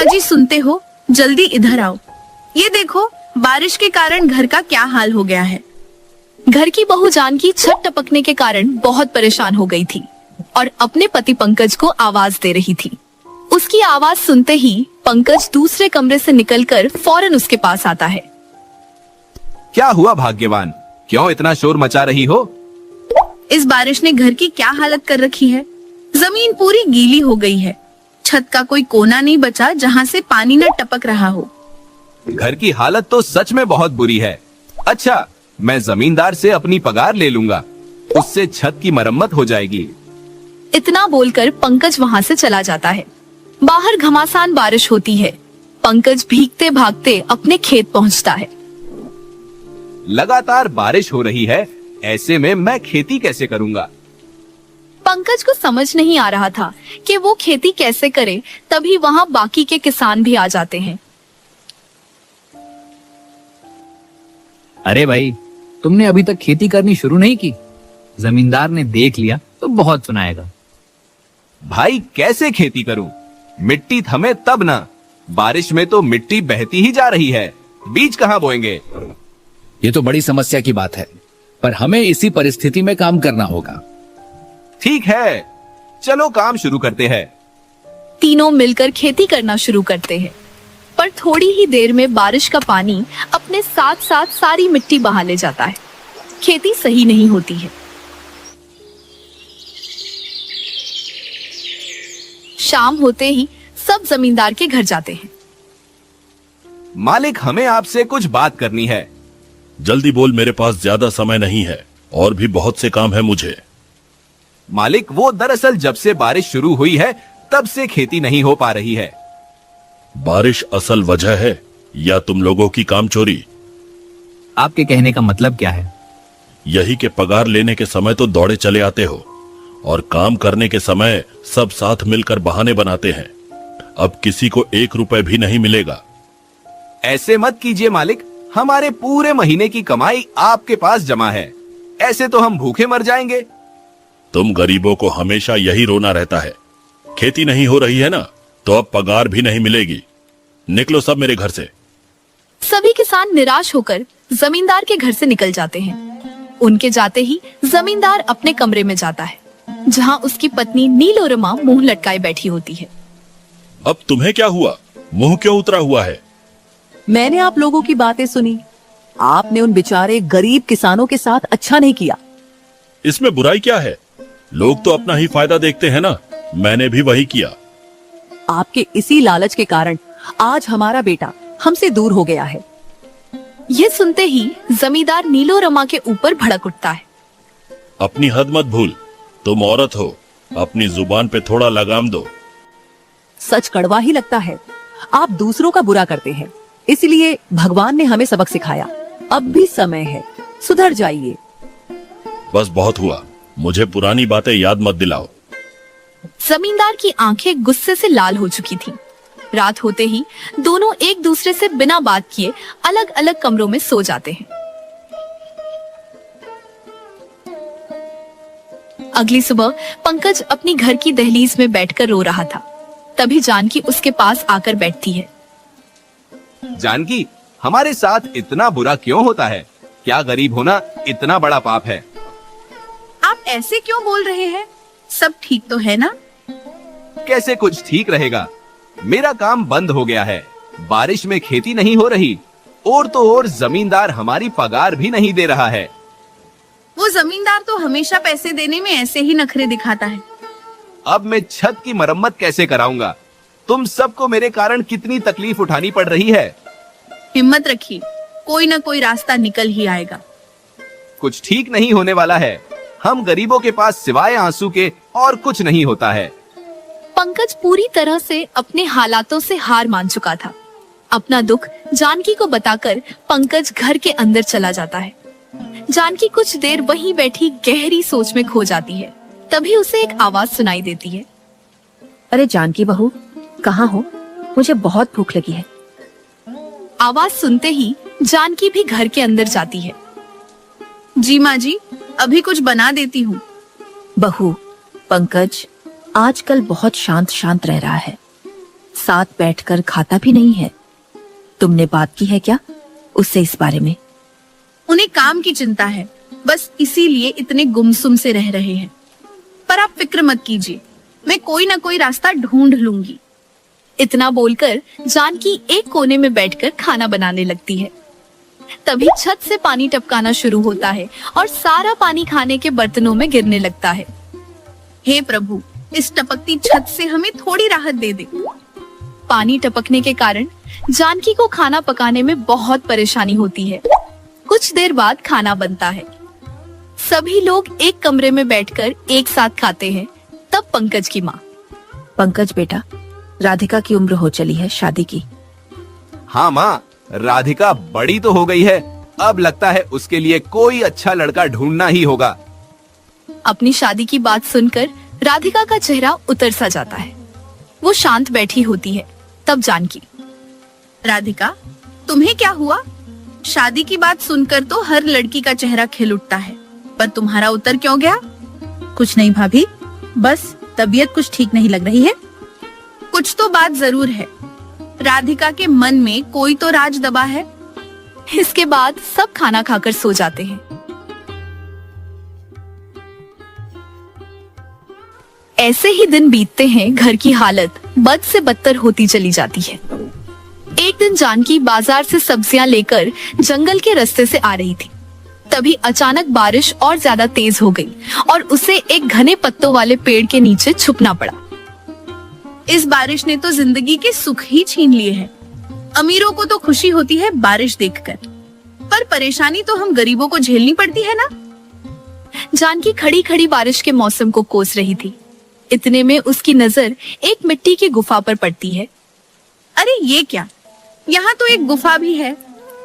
अजी सुनते हो, जल्दी इधर आओ। ये देखो, बारिश के कारण घर का क्या हाल हो गया है। घर की बहू जानकी छत टपकने के कारण बहुत परेशान हो गई थी और अपने पति पंकज को आवाज दे रही थी। उसकी आवाज सुनते ही पंकज दूसरे कमरे से निकलकर फौरन उसके पास आता है। क्या हुआ भाग्यवान, क्यों इतना शोर मचा रही हो? इस बारिश ने घर की क्या हालत कर रखी है। जमीन पूरी गीली हो गई है। छत का कोई कोना नहीं बचा जहाँ से पानी न टपक रहा हो। घर की हालत तो सच में बहुत बुरी है। अच्छा, मैं जमींदार से अपनी पगार ले लूंगा, उससे छत की मरम्मत हो जाएगी। इतना बोलकर पंकज वहाँ से चला जाता है। बाहर घमासान बारिश होती है। पंकज भीगते भागते अपने खेत पहुँचता है। लगातार बारिश हो रही है, ऐसे में मैं खेती कैसे करूंगा? पंकज को समझ नहीं आ रहा था कि वो खेती कैसे करे। तभी वहाँ बाकी के किसान भी आ जाते हैं। अरे भाई, तुमने अभी तक खेती करनी शुरू नहीं की? जमींदार ने देख लिया तो बहुत सुनाएगा। भाई कैसे खेती करूं? मिट्टी थमे तब ना। बारिश में तो मिट्टी बहती ही जा रही है, बीज कहाँ बोएंगे? ये तो बड़ी समस्या की बात है, पर हमें इसी परिस्थिति में काम करना होगा। ठीक है, चलो काम शुरू करते हैं। तीनों मिलकर खेती करना शुरू करते हैं, पर थोड़ी ही देर में बारिश का पानी अपने साथ साथ सारी मिट्टी बहा ले जाता है। खेती सही नहीं होती है। शाम होते ही सब जमींदार के घर जाते हैं। मालिक, हमें आपसे कुछ बात करनी है। जल्दी बोल, मेरे पास ज्यादा समय नहीं है और भी बहुत से काम है मुझे। मालिक, वो दरअसल जब से बारिश शुरू हुई है तब से खेती नहीं हो पा रही है। बारिश असल वजह है या तुम लोगों की काम चोरी? आपके कहने का मतलब क्या है? यही के पगार लेने के समय तो दौड़े चले आते हो और काम करने के समय सब साथ मिलकर बहाने बनाते हैं। अब किसी को 1 रुपए भी नहीं मिलेगा। ऐसे मत कीजिए मालिक, हमारे पूरे महीने की कमाई आपके पास जमा है। ऐसे तो हम भूखे मर जाएंगे। तुम गरीबों को हमेशा यही रोना रहता है। खेती नहीं हो रही है ना, तो अब पगार भी नहीं मिलेगी। निकलो सब मेरे घर से। सभी किसान निराश होकर जमींदार के घर से निकल जाते हैं। उनके जाते ही जमींदार अपने कमरे में जाता है, जहां उसकी पत्नी नीलोरमा मुंह लटकाए बैठी होती है। अब तुम्हें क्या हुआ? मुंह क्यों उतरा हुआ है? मैंने आप लोगों की बातें सुनी। आपने उन बेचारे गरीब किसानों के साथ अच्छा नहीं किया। इसमें बुराई क्या है? लोग तो अपना ही फायदा देखते हैं ना। मैंने भी वही किया। आपके इसी लालच के कारण आज हमारा बेटा हमसे दूर हो गया है। ये सुनते ही जमींदार नीलोरमा के ऊपर भड़क उठता है। अपनी हद मत भूल, तुम औरत हो, अपनी जुबान पे थोड़ा लगाम दो। सच कड़वा ही लगता है। आप दूसरों का बुरा करते हैं, इसलिए भगवान ने हमें सबक सिखाया। अब भी समय है, सुधर जाइए। बस बहुत हुआ, मुझे पुरानी बातें याद मत दिलाओ। जमींदार की आंखें गुस्से से लाल हो चुकी थीं। रात होते ही दोनों एक दूसरे से बिना बात किए अलग अलग कमरों में सो जाते हैं। अगली सुबह पंकज अपनी घर की दहलीज में बैठकर रो रहा था। तभी जानकी उसके पास आकर बैठती है। जानकी, हमारे साथ इतना बुरा क्यों होता है? क्या गरीब होना इतना बड़ा पाप है? आप ऐसे क्यों बोल रहे हैं? सब ठीक तो है ना? कैसे कुछ ठीक रहेगा? मेरा काम बंद हो गया है, बारिश में खेती नहीं हो रही, और तो और जमींदार हमारी पगार भी नहीं दे रहा है। वो जमींदार तो हमेशा पैसे देने में ऐसे ही नखरे दिखाता है। अब मैं छत की मरम्मत कैसे कराऊंगा? तुम सबको मेरे कारण कितनी तकलीफ उठानी पड़ रही है। हिम्मत रखिए, कोई ना कोई रास्ता निकल ही आएगा। कुछ ठीक नहीं होने वाला है। हम गरीबों के पास सिवाय आंसू के और कुछ नहीं होता है। पंकज पूरी तरह से अपने हालातों से हार मान चुका था। अपना दुख जानकी को बताकर पंकज घर के अंदर चला जाता है। जानकी कुछ देर वहीं बैठी गहरी सोच में खो जाती है। तभी उसे एक आवाज सुनाई देती है। अरे जानकी बहू, कहाँ हो? मुझे बहुत भूख लगी है। आवाज सुनते ही जानकी भी घर के अंदर जाती है। जी माँ जी, अभी कुछ बना देती हूँ। बहू, पंकज आजकल बहुत शांत शांत रह रहा है। साथ बैठकर खाता भी नहीं है। तुमने बात की है क्या उससे इस बारे में? उन्हें काम की चिंता है, बस इसीलिए इतने गुमसुम से रह रहे हैं। पर आप फिक्र मत कीजिए, मैं कोई ना कोई रास्ता ढूंढ लूंगी। इतना बोलकर जानकी एक कोने में बैठकर खाना बनाने लगती है। तभी छत से पानी टपकाना शुरू होता है और सारा पानी खाने के बर्तनों में गिरने लगता है। हे प्रभु, इस टपकती छत से हमें थोड़ी राहत दे दे। पानी टपकने के कारण जानकी को खाना पकाने में बहुत परेशानी होती है। कुछ देर बाद खाना बनता है। सभी लोग एक कमरे में बैठकर एक साथ खाते हैं। तब पंकज की माँ, पंकज बेटा, राधिका की उम्र हो चली है शादी की। हाँ माँ, राधिका बड़ी तो हो गई है, अब लगता है उसके लिए कोई अच्छा लड़का ढूंढना ही होगा। अपनी शादी की बात सुनकर राधिका का चेहरा उतर सा जाता है। वो शांत बैठी होती है। तब जानकी, राधिका, तुम्हें क्या हुआ? शादी की बात सुनकर तो हर लड़की का चेहरा खिल उठता है, पर तुम्हारा उतर क्यों गया? कुछ नहीं भाभी, बस तबीयत कुछ ठीक नहीं लग रही है। कुछ तो बात जरूर है। राधिका के मन में कोई तो राज दबा है। इसके बाद सब खाना खाकर सो जाते हैं। ऐसे ही दिन बीतते हैं। घर की हालत बद से बदतर होती चली जाती है। एक दिन जानकी बाजार से सब्जियां लेकर जंगल के रास्ते से आ रही थी। तभी अचानक बारिश और ज्यादा तेज हो गई और उसे एक घने पत्तों वाले पेड़ के नीचे छुपना पड़ा। इस बारिश ने तो जिंदगी के सुख ही छीन लिए हैं। अमीरों को तो खुशी होती है बारिश देखकर, पर परेशानी तो हम गरीबों को झेलनी पड़ती है ना। जानकी खड़ी खड़ी बारिश के मौसम को कोस रही थी। इतने में उसकी नजर एक मिट्टी की गुफा पर पड़ती है। अरे ये क्या, यहाँ तो एक गुफा भी है।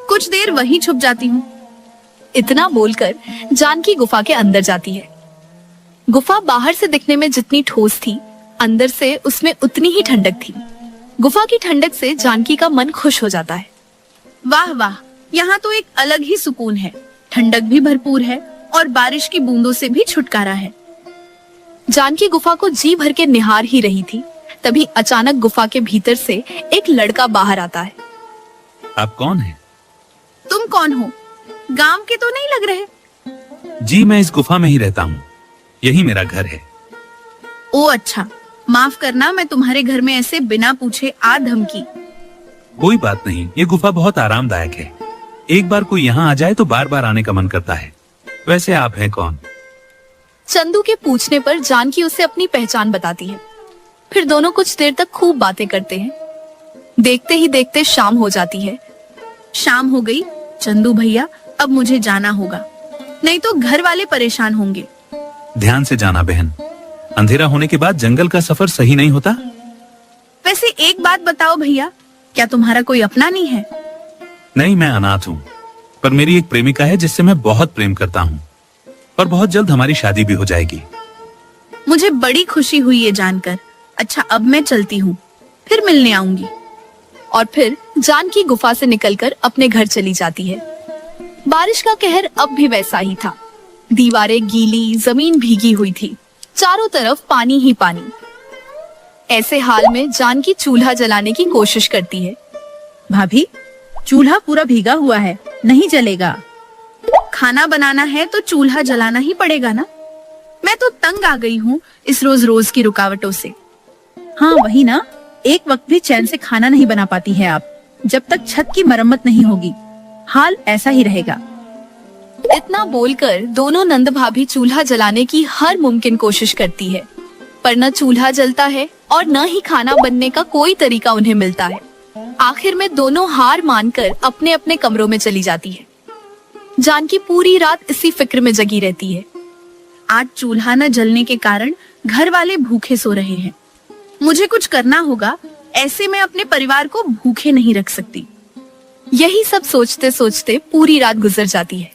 कुछ देर वहीं छुप जाती हूँ। इतना बोलकर जानकी गुफा के अंदर जाती है। गुफा बाहर से दिखने में जितनी ठोस थी, अंदर से उसमें उतनी ही ठंडक थी। गुफा की ठंडक से जानकी का मन खुश हो जाता है। वाह वाह, यहाँ तो एक अलग ही सुकून है। ठंडक भी भरपूर है और बारिश की बूंदों से भी छुटकारा है। जानकी गुफा को जी भर के निहार ही रही थी। तभी अचानक गुफा के भीतर से एक लड़का बाहर आता है। आप कौन हैं? तुम कौन हो? गांव के तो नहीं लग रहे। जी, मैं इस गुफा में ही रहता हूँ, यही मेरा घर है। ओ अच्छा, माफ करना, मैं तुम्हारे घर में ऐसे बिना पूछे आ धमकी। कोई बात नहीं, ये गुफा बहुत आरामदायक है। एक बार कोई यहाँ आ जाए तो बार बार आने का मन करता है। वैसे आप हैं कौन? चंदू के पूछने पर जानकी उसे अपनी पहचान बताती है। फिर दोनों कुछ देर तक खूब बातें करते हैं। देखते ही देखते शाम हो जाती है। शाम हो गई चंदू भैया, अब मुझे जाना होगा, नहीं तो घर वाले परेशान होंगे। ध्यान से जाना बहन, अंधेरा होने के बाद जंगल का सफर सही नहीं होता। वैसे एक बात बताओ भैया, क्या तुम्हारा कोई अपना नहीं है? नहीं, मैं अनाथ हूँ, पर मेरी एक प्रेमिका है जिससे मैं बहुत प्रेम करता हूँ और बहुत जल्द हमारी शादी भी हो जाएगी। मुझे बड़ी खुशी हुई ये जानकर। अच्छा, अब मैं चलती हूँ, फिर मिलने आऊंगी। और फिर जानकी गुफा से निकलकर अपने घर चली जाती है। बारिश का कहर अब भी वैसा ही था। दीवारें गीली, जमीन भीगी हुई थी, चारों तरफ पानी ही पानी। ऐसे हाल में जानकी चूल्हा जलाने की कोशिश करती है। भाभी, चूल्हा पूरा भीगा हुआ है, नहीं जलेगा। खाना बनाना है तो चूल्हा जलाना ही पड़ेगा ना। मैं तो तंग आ गई हूँ इस रोज रोज की रुकावटों से। हाँ वही ना, एक वक्त भी चैन से खाना नहीं बना पाती है आप। जब तक छत की मरम्मत नहीं होगी, हाल ऐसा ही रहेगा। इतना बोलकर दोनों नंद भाभी चूल्हा जलाने की हर मुमकिन कोशिश करती है, पर न चूल्हा जलता है और न ही खाना बनने का कोई तरीका उन्हें मिलता है। आखिर में दोनों हार मानकर अपने अपने कमरों में चली जाती है। जानकी पूरी रात इसी फिक्र में जगी रहती है। आज चूल्हा न जलने के कारण घर वाले भूखे सो रहे हैं। मुझे कुछ करना होगा, ऐसे में अपने परिवार को भूखे नहीं रख सकती। यही सब सोचते सोचते पूरी रात गुजर जाती है।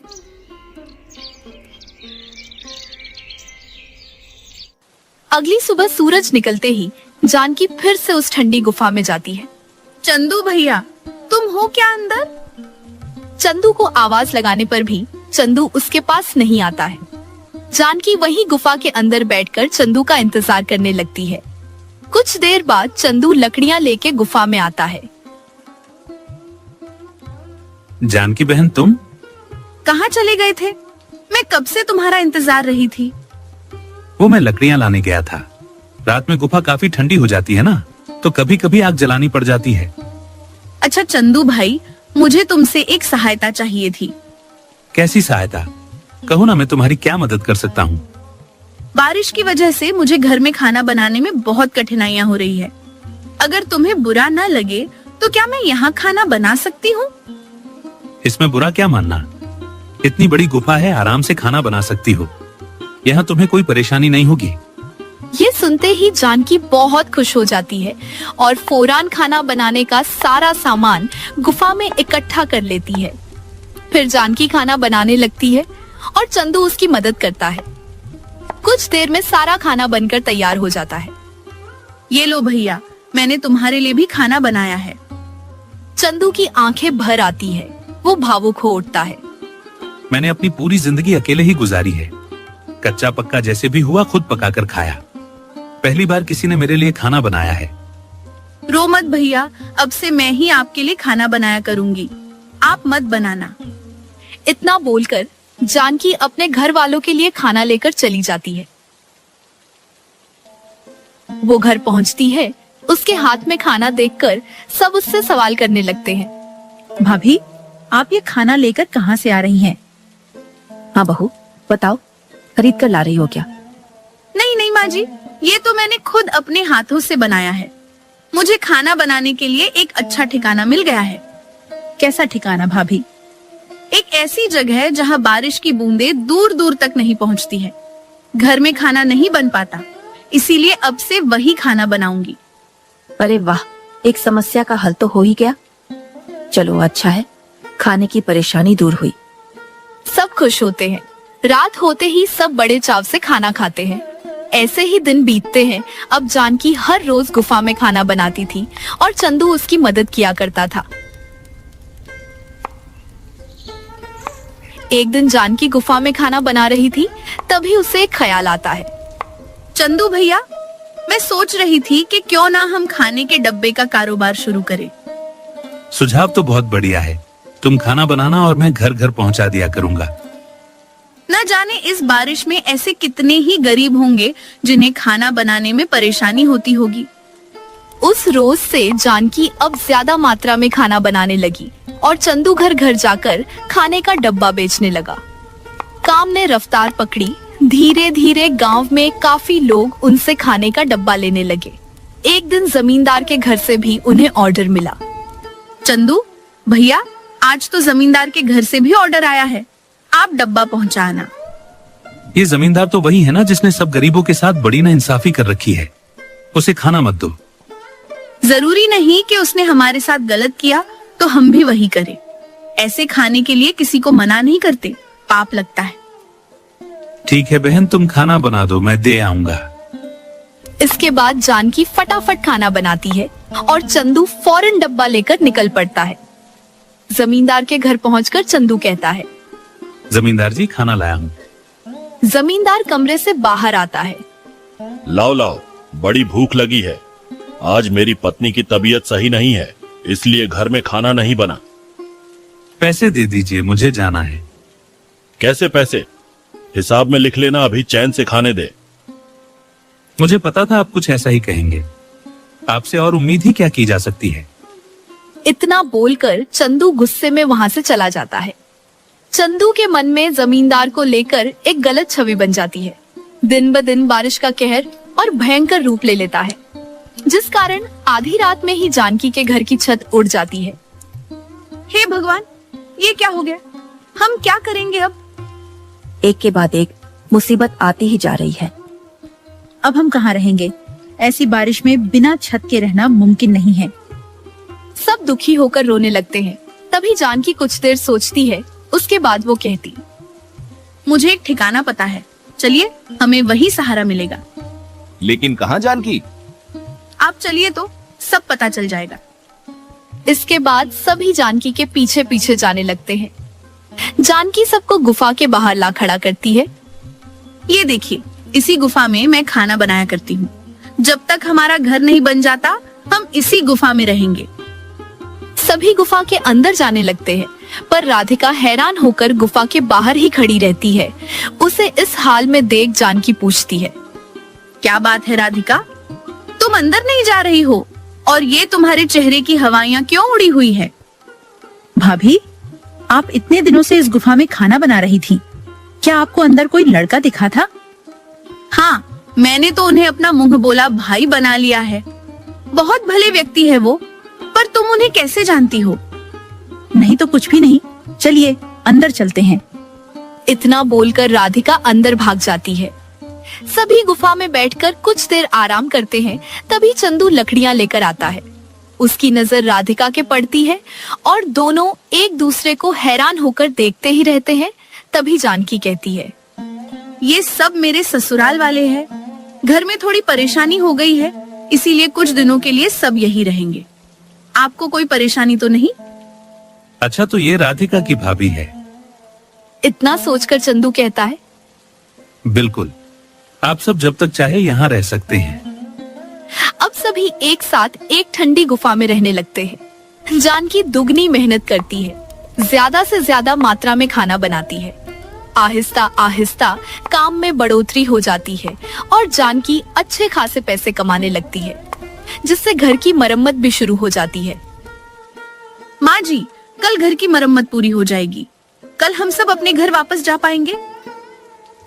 अगली सुबह सूरज निकलते ही जानकी फिर से उस ठंडी गुफा में जाती है। चंदू भैया, तुम हो क्या अंदर? चंदू को आवाज लगाने पर भी चंदू उसके पास नहीं आता है। जानकी वही गुफा के अंदर बैठकर चंदू का इंतजार करने लगती है। कुछ देर बाद चंदू लकड़ियां लेके गुफा में आता है। जानकी बहन, तुम कहाँ चले गए थे? मैं कब से तुम्हारा इंतजार रही थी। वो मैं लकड़ियां लाने गया था। रात में गुफा काफी ठंडी हो जाती है ना, तो कभी कभी आग जलानी पड़ जाती है। अच्छा चंदू भाई, मुझे तुमसे एक सहायता चाहिए थी। कैसी सहायता? कहो ना, मैं तुम्हारी क्या मदद कर सकता हूँ। बारिश की वजह से मुझे घर में खाना बनाने में बहुत कठिनाइयाँ हो रही है। अगर तुम्हें बुरा न लगे तो क्या मैं यहाँ खाना बना सकती हूँ? इसमें बुरा क्या मानना? इतनी बड़ी गुफा है, आराम से खाना बना सकती हो। यहाँ तुम्हें कोई परेशानी नहीं होगी। ये सुनते ही जानकी बहुत खुश हो जाती है और फौरन खाना बनाने का सारा सामान गुफा में इकट्ठा कर लेती है। फिर जानकी खाना बनाने लगती है और चंदू उसकी मदद करता है। कुछ देर में सारा खाना बनकर तैयार हो जाता है। ये लो भैया, मैंने तुम्हारे लिए भी खाना बनाया है। चंदू की आंखें भर आती है, वो भावुक हो उठता है। मैंने अपनी पूरी जिंदगी अकेले ही गुजारी है। कच्चा पक्का जैसे भी हुआ खुद पकाकर खाया। पहली बार किसी ने मेरे लिए खाना बनाया है। रो मत भैया, अब से मैं ही आपके लिए खाना बनाया करूंगी, आप मत बनाना। इतना बोलकर जानकी अपने घर वालों के लिए खाना लेकर चली जाती है। वो घर पहुंचती है, उसके हाथ में खाना देखकर सब उससे सवाल करने लगते हैं। भाभी, आप ये खाना लेकर कहाँ से आ रही हैं? हाँ बहू, बताओ, खरीद कर ला रही हो क्या? नहीं नहीं माँ जी, ये तो मैंने खुद अपने हाथों से बनाया है। मुझे खाना बनाने के लिए एक अच्छा ठिकाना मिल गया है। कैसा ठिकाना भाभी? एक ऐसी जगह है जहाँ बारिश की बूंदें दूर दूर तक नहीं पहुँचती है। घर में खाना नहीं बन पाता, इसीलिए अब से वही खाना बनाऊंगी। अरे वाह, एक समस्या का हल तो हो ही गया। चलो अच्छा है, खाने की परेशानी दूर हुई। सब खुश होते हैं। रात होते ही सब बड़े चाव से खाना खाते हैं। ऐसे ही दिन बीतते हैं। अब जानकी हर रोज गुफा में खाना बनाती थी और चंदू उसकी मदद किया करता था। एक दिन जानकी गुफा में खाना बना रही थी, तभी उसे एक ख्याल आता है। चंदू भैया, मैं सोच रही थी कि क्यों ना हम खाने के डब्बे का कारोबार शुरू करें। सुझाव तो बहुत बढ़िया है। तुम खाना बनाना और मैं घर घर पहुंचा दिया करूंगा। न जाने इस बारिश में ऐसे कितने ही गरीब होंगे जिन्हें खाना बनाने में परेशानी होती होगी। उस रोज से जानकी अब ज्यादा मात्रा में खाना बनाने लगी और चंदू घर घर जाकर खाने का डब्बा बेचने लगा। काम ने रफ्तार पकड़ी। धीरे धीरे गांव में काफी लोग उनसे खाने का डब्बा लेने लगे। एक दिन जमींदार के घर से भी उन्हें ऑर्डर मिला। चंदू भैया, आज तो जमींदार के घर से भी ऑर्डर आया है, आप डब्बा पहुंचाना। ये जमींदार तो वही है ना जिसने सब गरीबों के साथ बड़ी नाइंसाफी कर रखी है। उसे खाना मत दो। जरूरी नहीं कि उसने हमारे साथ गलत किया तो हम भी वही करें। ऐसे खाने के लिए किसी को मना नहीं करते, पाप लगता है। ठीक है बहन, तुम खाना बना दो, मैं दे आऊंगा। इसके बाद जानकी फटाफट खाना बनाती है और चंदू फौरन डब्बा लेकर निकल पड़ता है। जमींदार के घर पहुंचकर चंदू कहता है, जमींदार जी, खाना लाया हूँ। जमींदार कमरे से बाहर आता है। लाओ लाओ, बड़ी भूख लगी है। आज मेरी पत्नी की तबीयत सही नहीं है, इसलिए घर में खाना नहीं बना। पैसे दे दीजिए, मुझे जाना है। कैसे पैसे? हिसाब में लिख लेना, अभी चैन से खाने दे। मुझे पता था आप कुछ ऐसा ही कहेंगे। आपसे और उम्मीद ही क्या की जा सकती है। इतना बोलकर चंदू गुस्से में वहां से चला जाता है। चंदू के मन में जमींदार को लेकर एक गलत छवि बन जाती है। दिन ब दिन बारिश का कहर और भयंकर रूप ले लेता है, जिस कारण आधी रात में ही जानकी के घर की छत उड़ जाती है। हे भगवान, ये क्या हो गया? हम क्या करेंगे अब? एक के बाद एक मुसीबत आती ही जा रही है। अब हम कहाँ रहेंगे? ऐसी बारिश में बिना छत के रहना मुमकिन नहीं है। सब दुखी होकर रोने लगते हैं। तभी जानकी कुछ देर सोचती है, उसके बाद वो कहती, मुझे एक ठिकाना पता है, चलिए हमें वही सहारा मिलेगा। लेकिन कहाँ जानकी? आप चलिए तो सब पता चल जाएगा। इसके बाद सभी जानकी के पीछे पीछे जाने लगते हैं। जानकी सबको गुफा के बाहर ला खड़ा करती है। ये देखिए, इसी गुफा में मैं खाना बनाया करती हूँ। जब तक हमारा घर नहीं बन जाता हम इसी गुफा में रहेंगे। सभी गुफा के अंदर जाने लगते हैं, पर राधिका हैरान होकर गुफा के बाहर ही खड़ी रहती है। उसे इस हाल में देख जानकी पूछती है, क्या बात है राधिका, तुम अंदर नहीं जा रही हो और ये तुम्हारे चेहरे की हवाइयाँ क्यों उड़ी हुई है? भाभी, आप इतने दिनों से इस गुफा में खाना बना रही थी, क्या आपको अंदर कोई लड़का दिखा था? हाँ, मैंने तो उन्हें अपना मुंह बोला भाई बना लिया है। बहुत भले व्यक्ति है वो, पर तुम उन्हें कैसे जानती हो? नहीं तो कुछ भी नहीं, चलिए अंदर चलते हैं। इतना बोलकर राधिका अंदर भाग जाती है। सभी गुफा में बैठकर कुछ देर आराम करते हैं। तभी चंदू लकड़ियां लेकर आता है। उसकी नजर राधिका के पड़ती है और दोनों एक दूसरे को हैरान होकर देखते ही रहते हैं। तभी जानकी कहती है, ये सब मेरे ससुराल वाले हैं। घर में थोड़ी परेशानी हो गई है, इसीलिए कुछ दिनों के लिए सब यही रहेंगे। आपको कोई परेशानी तो नहीं? अच्छा, तो ये राधिका की भाभी है? इतना सोचकर चंदू कहता है, बिल्कुल, आप सब जब तक चाहे यहाँ रह सकते हैं। अब सभी एक साथ एक ठंडी गुफा में रहने लगते हैं। जानकी दुगनी मेहनत करती है, ज्यादा से ज्यादा मात्रा में खाना बनाती है। आहिस्ता आहिस्ता काम में बढ़ोतरी हो जाती है और जानकी अच्छे खासे पैसे कमाने लगती है, जिससे घर की मरम्मत भी शुरू हो जाती है। माँ जी, कल घर की मरम्मत पूरी हो जाएगी। कल हम सब अपने घर वापस जा पाएंगे।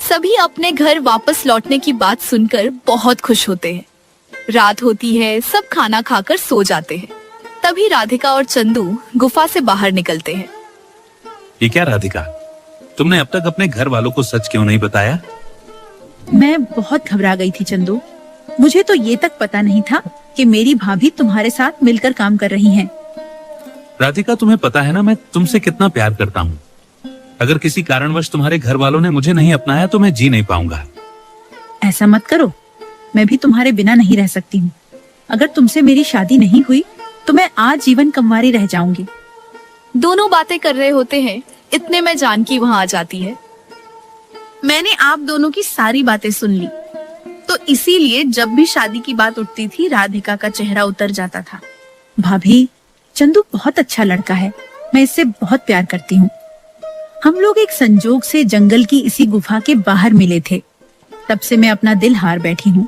सभी अपने घर वापस लौटने की बात सुनकर बहुत खुश होते हैं। रात होती है, सब खाना खाकर सो जाते हैं। तभी राधिका और चंदू गुफा से बाहर निकलते हैं। ये क्या राधिका, तुमने अब तक अपने घर वालों को सच क्यों नहीं बताया? मैं बहुत घबरा गई थी चंदू, मुझे तो ये तक पता नहीं था कि मेरी भाभी तुम्हारे साथ मिलकर काम कर रही हैं। राधिका, तुम्हें पता है ना मैं तुमसे कितना प्यार करता हूँ। अगर किसी कारणवश तुम्हारे घर वालों ने मुझे नहीं अपनाया तो मैं जी नहीं पाऊंगा। ऐसा मत करो, मैं भी तुम्हारे बिना नहीं रह सकती हूँ। अगर तुमसे मेरी शादी नहीं हुई तो मैं आजीवन कंवारी रह जाऊंगी। दोनों बातें कर रहे होते हैं, इतने में जानकी वहाँ आ जाती है। मैंने आप दोनों की सारी बातें सुन ली, तो इसीलिए जब भी शादी की बात उठती थी राधिका का चेहरा उतर जाता था। भाभी, चंदू बहुत अच्छा लड़का है, मैं इससे बहुत प्यार करती हूँ। हम लोग एक संजोग से जंगल की इसी गुफा के बाहर मिले थे, तब से मैं अपना दिल हार बैठी हूँ।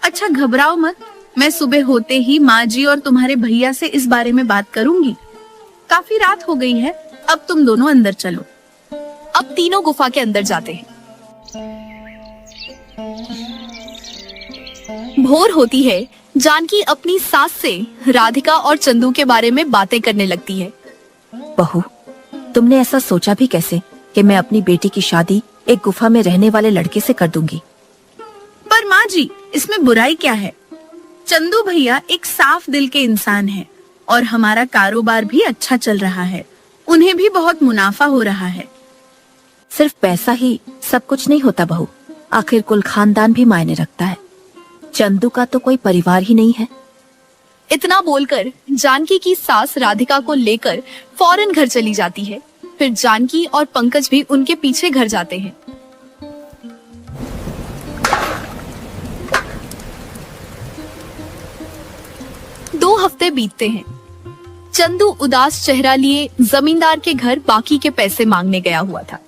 अच्छा, घबराओ मत, मैं सुबह होते ही माँ जी और तुम्हारे भैया से इस बारे में बात करूंगी। काफी रात हो गई है, अब तुम दोनों अंदर चलो। अब तीनों गुफा के अंदर जाते हैं। भोर होती है। जानकी अपनी सास से राधिका और चंदू के बारे में बातें करने लगती है। बहू, तुमने ऐसा सोचा भी कैसे कि मैं अपनी बेटी की शादी एक गुफा में रहने वाले लड़के से कर दूंगी? पर माँ जी, इसमें बुराई क्या है? चंदू भैया एक साफ दिल के इंसान हैं और हमारा कारोबार भी अच्छा चल रहा है। उन्हें भी बहुत मुनाफा हो रहा है। सिर्फ पैसा ही सब कुछ नहीं होता बहू, आखिर कुल खानदान भी मायने रखता है। चंदू का तो कोई परिवार ही नहीं है। इतना बोलकर जानकी की सास राधिका को लेकर फौरन घर चली जाती है। फिर जानकी और पंकज भी उनके पीछे घर जाते हैं। दो हफ्ते बीतते हैं। चंदू उदास चेहरा लिए जमींदार के घर बाकी के पैसे मांगने गया हुआ था।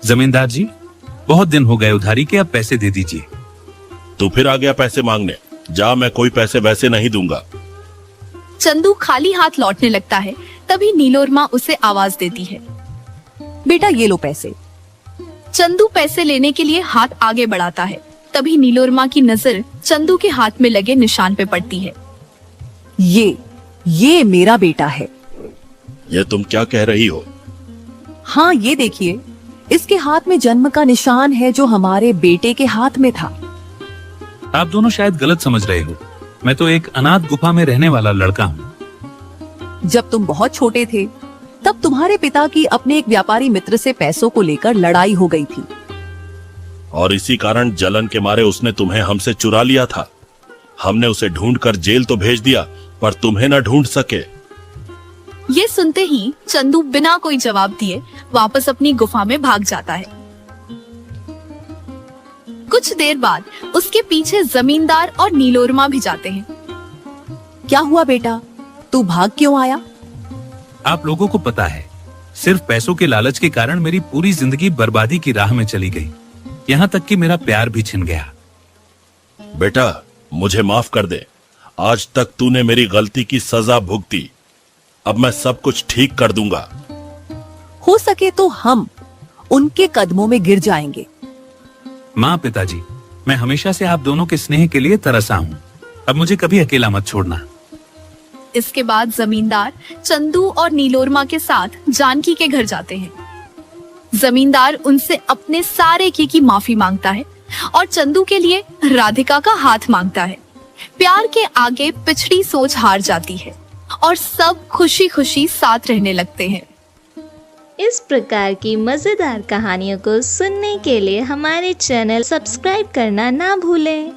जमींदार जी, बहुत दिन हो गए उधारी के, अब पैसे दे दीजिए। तू फिर आ गया पैसे मांगने? जा, मैं कोई पैसे वैसे नहीं दूंगा। चंदू खाली हाथ लौटने लगता है। तभी नीलोरमा उसे आवाज देती है, बेटा ये लो पैसे। चंदू पैसे लेने के लिए हाथ आगे बढ़ाता है। तभी नीलोरमा की नजर चंदू के हाथ में लगे निशान पे पड़ती है। ये मेरा बेटा है। ये तुम क्या कह रही हो? हाँ, ये देखिए, इसके हाथ में जन्म का निशान है जो हमारे बेटे के हाथ में था। आप दोनों शायद गलत समझ रहे हो। मैं तो एक अनाथ गुफा में रहने वाला लड़का हूँ। जब तुम बहुत छोटे थे तब तुम्हारे पिता की अपने एक व्यापारी मित्र से पैसों को लेकर लड़ाई हो गई थी, और इसी कारण जलन के मारे उसने तुम्हें हमसे चुरा लिया था। हमने उसे ढूंढकर जेल तो भेज दिया, पर तुम्हें न ढूंढ सके। ये सुनते ही चंदू बिना कोई जवाब दिए वापस अपनी गुफा में भाग जाता है। कुछ देर बाद उसके पीछे जमींदार और नीलोरमा भी जाते हैं। क्या हुआ बेटा, तू भाग क्यों आया? आप लोगों को पता है, सिर्फ पैसों के लालच के कारण मेरी पूरी जिंदगी बर्बादी की राह में चली गई। यहाँ तक कि मेरा प्यार भी छिन गया। बेटा, मुझे माफ कर दे। आज तक तूने मेरी गलती की सजा भुगती। अब मैं सब कुछ ठीक कर दूंगा। हो सके तो हम उनके कदमों में गिर जाएंगे। माँ, पिताजी, मैं हमेशा से आप दोनों के स्नेह के लिए तरसा हूँ। अब मुझे कभी अकेला मत छोड़ना। इसके बाद जमींदार चंदू और नीलोरमा के साथ जानकी के घर जाते हैं। जमींदार उनसे अपने सारे की माफी मांगता है और चंदू के लिए राधिका का हाथ मांगता है। प्यार के आगे पिछड़ी सोच हार जाती है और सब खुशी खुशी साथ रहने लगते हैं। इस प्रकार की मजेदार कहानियों को सुनने के लिए हमारे चैनल सब्सक्राइब करना ना भूलें।